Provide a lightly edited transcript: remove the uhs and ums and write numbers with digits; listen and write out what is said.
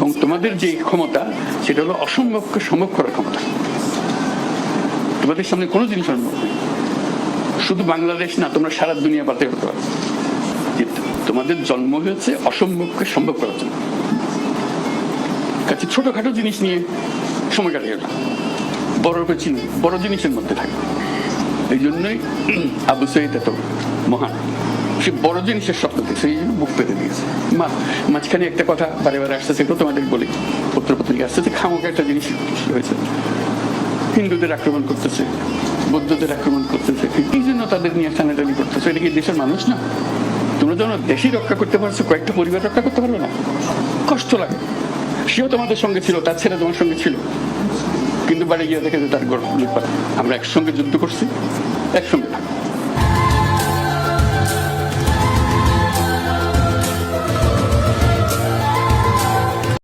এবং তোমাদের যে ক্ষমতা সেটা হলো অসম্ভবকে সম্ভব করার ক্ষমতা। তোমাদের সামনে কোনো জিনিস সম্ভব নেই। শুধু বাংলাদেশ না, তোমরা সারা দুনিয়া পাতে হতে পারো। তোমাদের জন্ম হয়েছে অসম্ভবকে সম্ভব করার জন্য। কাছে ছোটখাটো জিনিস নিয়ে সময় কাটিয়ে না, বড়কে চিনি, বড় জিনিসের মধ্যে থাকে। এই জন্যই আবু সাঈদ এত মহান। সে বড় জিনিসের স্বপ্ন দেখছে, এই জন্য বুক পেতে দিয়েছে। মাঝখানে একটা কথা বারে বারে আসতেছে, এটাও তোমাদের বলি, পত্রপত্রিকা আসতেছে, খামোকা একটা জিনিস হয়েছে, হিন্দুদের আক্রমণ করতেছে, বৌদ্ধদের আক্রমণ করতেছে, এই জন্য তাদের নিয়ে টানাটানি করতেছে। এটা কি দেশের মানুষ না? তোমরা যখন দেশই রক্ষা করতে পারছো, কয়েকটা পরিবার রক্ষা করতে পারবে না? কষ্ট লাগে। সেও তোমাদের সঙ্গে ছিল, তার ছেলে তোমার সঙ্গে ছিল, কিন্তু বাড়ি গিয়ে দেখে যে তার গর্ব। আমরা একসঙ্গে যুদ্ধ করছি, একসঙ্গে থাকবো।